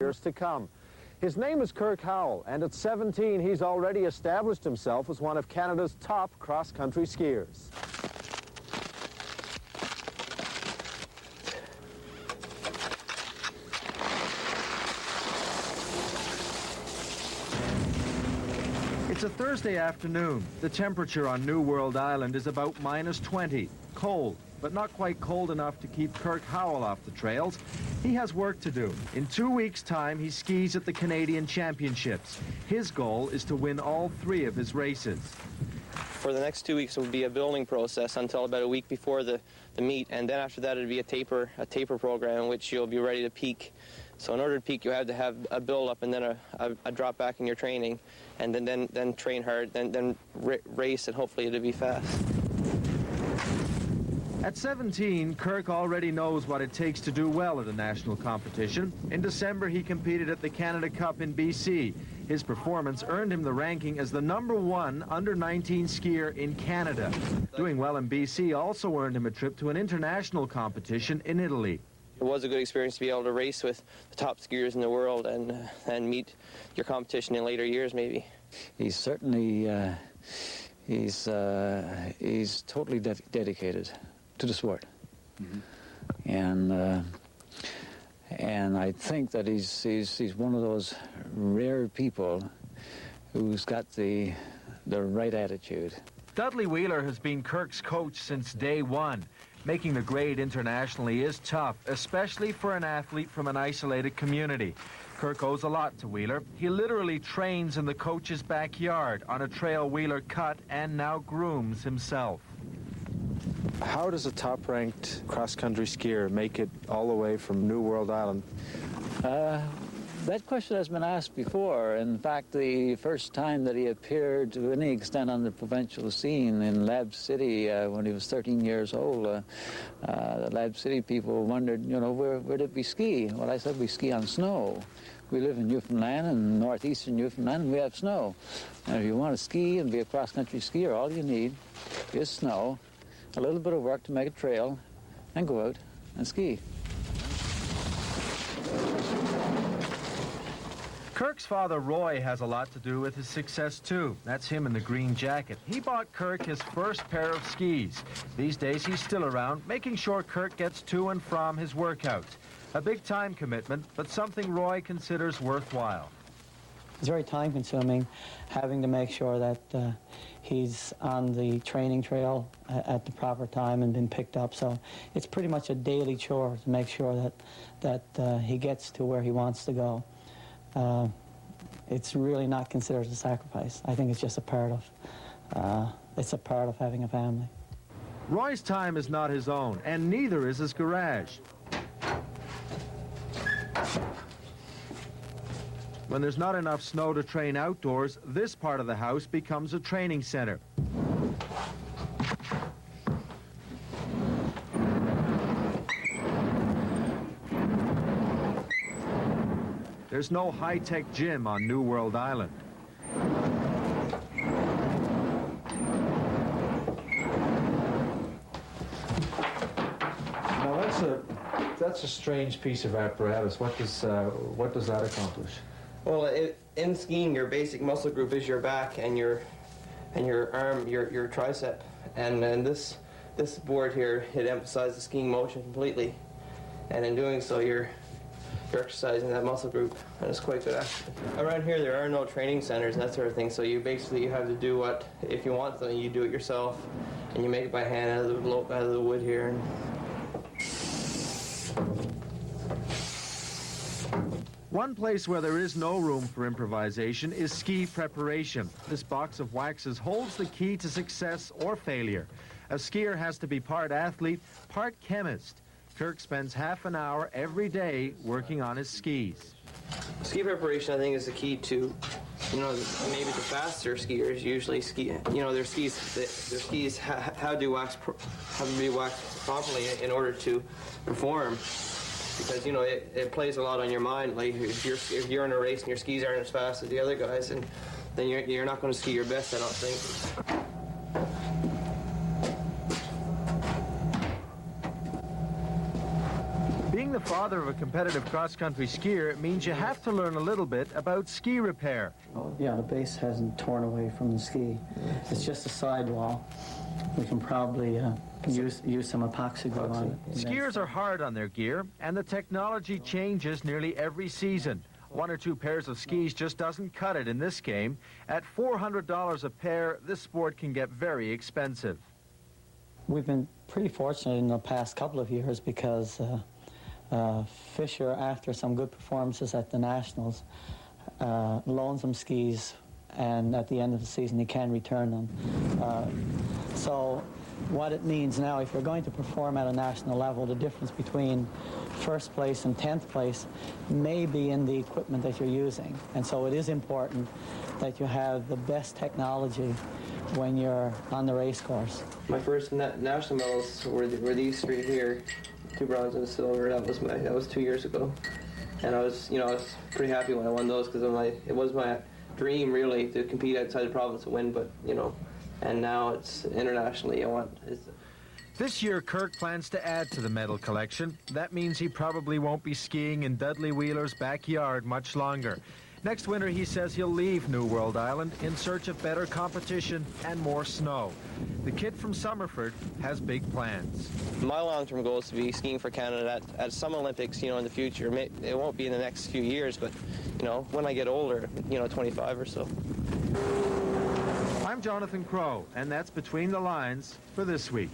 years to come. His name is Kirk Howell, and at 17, he's already established himself as one of Canada's top cross-country skiers. It's a Thursday afternoon. The temperature on New World Island is about -20. Cold, but not quite cold enough to keep Kirk Howell off the trails. He has work to do. In 2 weeks' time, he skis at the Canadian Championships. His goal is to win all 3 of his races. For the next 2 weeks, it would be a building process until about a week before the meet, and then after that, it would be a taper program in which you'll be ready to peak. So in order to peak, you have to have a build-up and then a drop back in your training, and then train hard, then race, and hopefully it'll be fast. At 17, Kirk already knows what it takes to do well at a national competition. In December, he competed at the Canada Cup in BC. His performance earned him the ranking as the #1 under-19 skier in Canada. Doing well in BC also earned him a trip to an international competition in Italy. It was a good experience to be able to race with the top skiers in the world and meet your competition in later years, maybe. He's certainly he's totally dedicated to the sport, and I think that he's one of those rare people who's got the right attitude. Dudley Wheeler has been Kirk's coach since day one. Making the grade internationally is tough, especially for an athlete from an isolated community. Kirk owes a lot to Wheeler. He literally trains in the coach's backyard on a trail Wheeler cut and now grooms himself. How does a top-ranked cross-country skier make it all the way from New World Island? That question has been asked before. In fact, the first time that he appeared to any extent on the provincial scene in Lab City when he was 13 years old, the Lab City people wondered, you know, where did we ski? Well, I said we ski on snow. We live in Newfoundland, and northeastern Newfoundland, and we have snow. And if you want to ski and be a cross-country skier, all you need is snow, a little bit of work to make a trail, and go out and ski. Kirk's father, Roy, has a lot to do with his success, too. That's him in the green jacket. He bought Kirk his first pair of skis. These days, he's still around, making sure Kirk gets to and from his workouts. A big time commitment, but something Roy considers worthwhile. It's very time-consuming, having to make sure that he's on the training trail at the proper time and been picked up. So it's pretty much a daily chore to make sure that he gets to where he wants to go. It's really not considered a sacrifice. I think it's just a part of having a family. Roy's time is not his own, and neither is his garage. When there's not enough snow to train outdoors, this part of the house becomes a training center. There's no high-tech gym on New World Island. Now that's a strange piece of apparatus. What does that accomplish? Well, in skiing, your basic muscle group is your back and your arm, your tricep, and this board here, it emphasizes the skiing motion completely, and in doing so, you're exercising that muscle group, and it's quite good actually. Around here, there are no training centers and that sort of thing, so you have to do what, if you want something, you do it yourself, and you make it by hand out of the wood here. One place where there is no room for improvisation is ski preparation. This box of waxes holds the key to success or failure. A skier has to be part athlete, part chemist. Kirk spends half an hour every day working on his skis. Ski preparation, I think, is the key to, maybe the faster skiers usually ski. Their skis have to be waxed properly in order to perform. Because it plays a lot on your mind. Like if you're in a race and your skis aren't as fast as the other guys, and then you're not going to ski your best, I don't think. Being the father of a competitive cross-country skier, it means you have to learn a little bit about ski repair. Oh, yeah, the base hasn't torn away from the ski. It's just a sidewall. We can probably use some epoxy glue on it. Skiers are hard on their gear, and the technology changes nearly every season. 1 or 2 pairs of skis just doesn't cut it in this game. At $400 a pair, this sport can get very expensive. We've been pretty fortunate in the past couple of years because Fisher, after some good performances at the Nationals, loans them skis, and at the end of the season he can return them. So what it means now, if you're going to perform at a national level, the difference between first place and 10th place may be in the equipment that you're using. And so it is important that you have the best technology when you're on the race course. My first national medals were these 3 here, 2 bronze and a silver. That was 2 years ago, and I was pretty happy when I won those because it was my dream really to compete outside the province and win. But and now it's internationally. This year, Kirk plans to add to the medal collection. That means he probably won't be skiing in Dudley Wheeler's backyard much longer. Next winter, he says he'll leave New World Island in search of better competition and more snow. The kid from Summerford has big plans. My long-term goal is to be skiing for Canada at some Olympics, in the future. It won't be in the next few years, but, when I get older, 25 or so. I'm Jonathan Crow, and that's Between the Lines for this week.